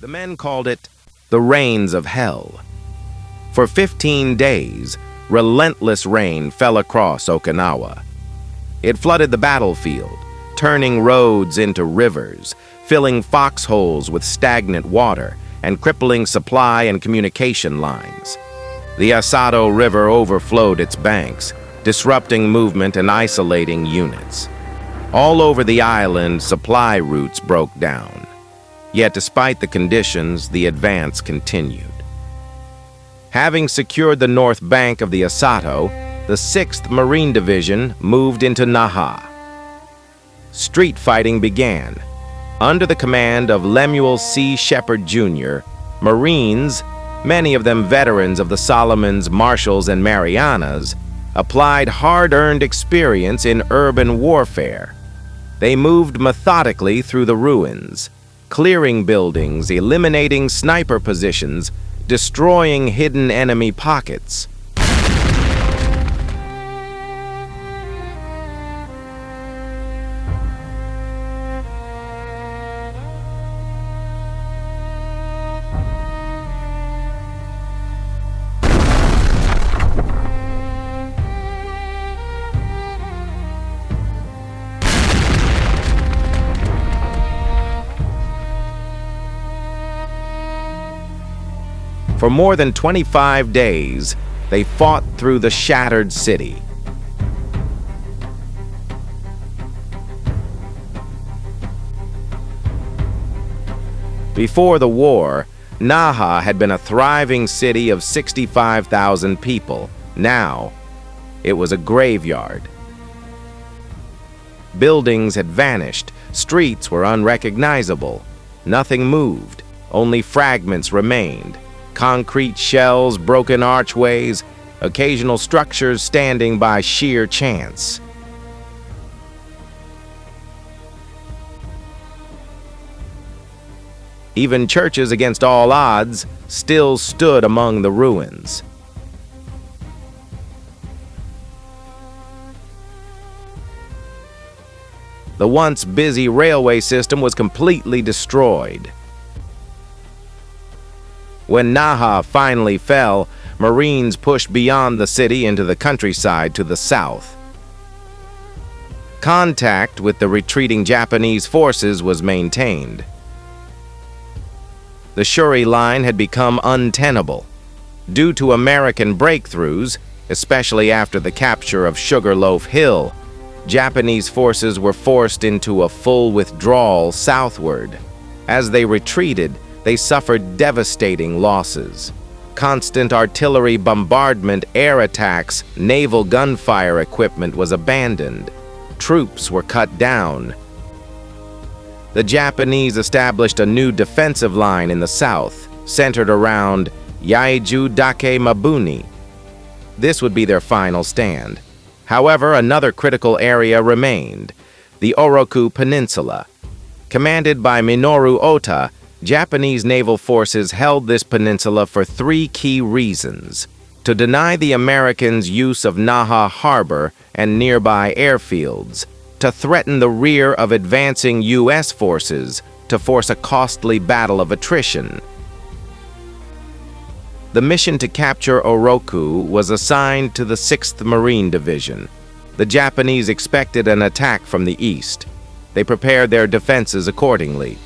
The men called it the Rains of Hell. For 15 days, relentless rain fell across Okinawa. It flooded the battlefield, turning roads into rivers, filling foxholes with stagnant water, and crippling supply and communication lines. The Asato River overflowed its banks, disrupting movement and isolating units. All over the island, supply routes broke down. Yet despite the conditions, the advance continued. Having secured the north bank of the Asato, the 6th Marine Division moved into Naha. Street fighting began. Under the command of Lemuel C. Shepard Jr., Marines, many of them veterans of the Solomons, Marshalls, and Marianas, applied hard-earned experience in urban warfare. They moved methodically through the ruins, clearing buildings, eliminating sniper positions, destroying hidden enemy pockets. For more than 25 days, they fought through the shattered city. Before the war, Naha had been a thriving city of 65,000 people. Now, it was a graveyard. Buildings had vanished, streets were unrecognizable. Nothing moved, only fragments remained. Concrete shells, broken archways, occasional structures standing by sheer chance. Even churches against all odds still stood among the ruins. The once busy railway system was completely destroyed. When Naha finally fell, Marines pushed beyond the city into the countryside to the south. Contact with the retreating Japanese forces was maintained. The Shuri line had become untenable. Due to American breakthroughs, especially after the capture of Sugarloaf Hill, Japanese forces were forced into a full withdrawal southward. As they retreated, they suffered devastating losses. Constant artillery bombardment, air attacks, naval gunfire equipment was abandoned. Troops were cut down. The Japanese established a new defensive line in the south, centered around Yaeju Dake Mabuni. This would be their final stand. However, another critical area remained, the Oroku Peninsula. Commanded by Minoru Ota, Japanese naval forces held this peninsula for 3 key reasons: to deny the Americans use of Naha Harbor and nearby airfields, to threaten the rear of advancing U.S. forces, to force a costly battle of attrition. The mission to capture Oroku was assigned to the 6th Marine Division. The Japanese expected an attack from the east. They prepared their defenses accordingly.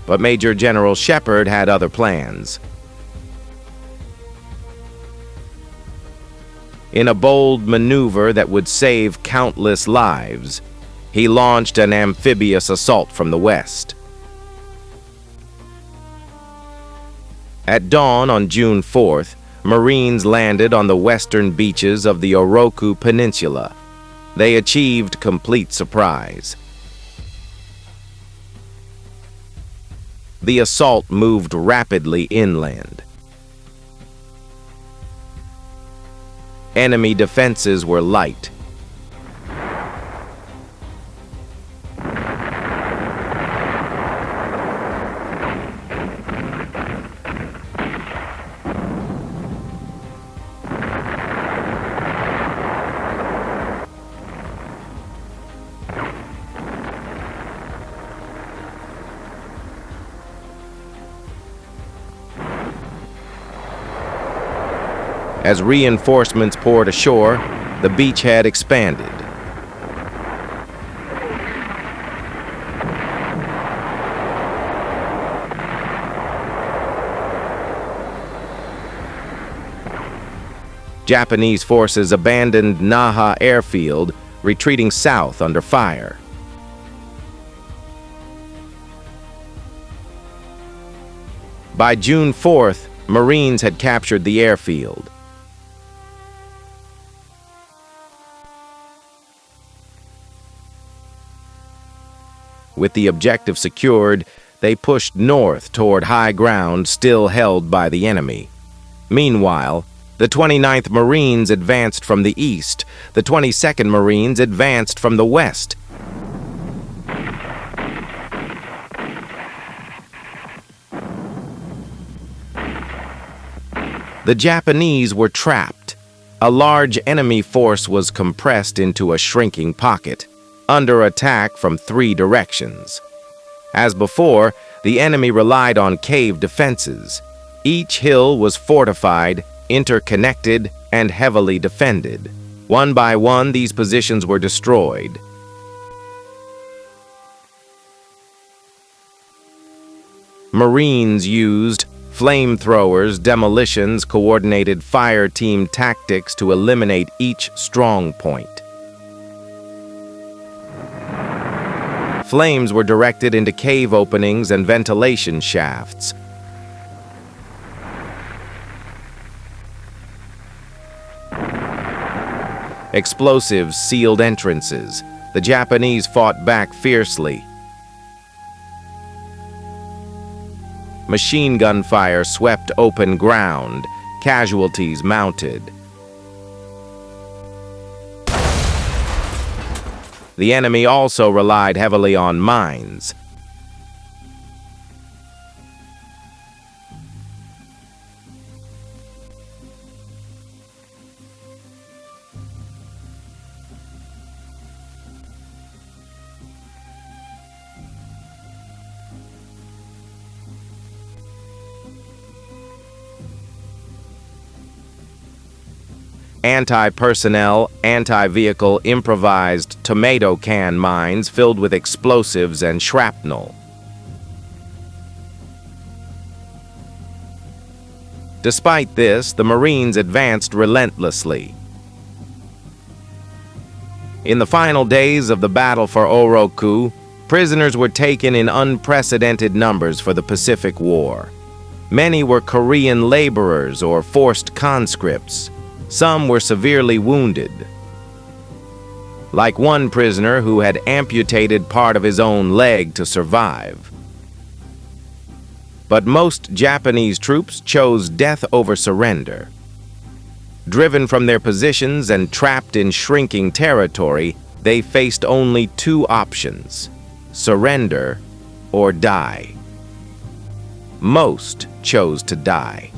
But Major General Shepard had other plans. In a bold maneuver that would save countless lives, he launched an amphibious assault from the west. At dawn on June 4th, Marines landed on the western beaches of the Oroku Peninsula. They achieved complete surprise. The assault moved rapidly inland. Enemy defenses were light. As reinforcements poured ashore, the beachhead expanded. Japanese forces abandoned Naha airfield, retreating south under fire. By June 4th, Marines had captured the airfield. With the objective secured, they pushed north toward high ground still held by the enemy. Meanwhile, the 29th Marines advanced from the east. The 22nd Marines advanced from the west. The Japanese were trapped. A large enemy force was compressed into a shrinking pocket, under attack from 3 directions. As before, the enemy relied on cave defenses. Each hill was fortified, interconnected, and heavily defended. One by one, these positions were destroyed. Marines used flamethrowers, demolitions, coordinated fire team tactics to eliminate each strong point. Flames were directed into cave openings and ventilation shafts. Explosives sealed entrances. The Japanese fought back fiercely. Machine gun fire swept open ground. Casualties mounted. The enemy also relied heavily on mines. Anti-personnel, anti-vehicle improvised tomato can mines filled with explosives and shrapnel. Despite this, the Marines advanced relentlessly. In the final days of the battle for Oroku, prisoners were taken in unprecedented numbers for the Pacific War. Many were Korean laborers or forced conscripts. Some were severely wounded. Like one prisoner who had amputated part of his own leg to survive. But most Japanese troops chose death over surrender. Driven from their positions and trapped in shrinking territory, they faced only 2 options: surrender or die. Most chose to die.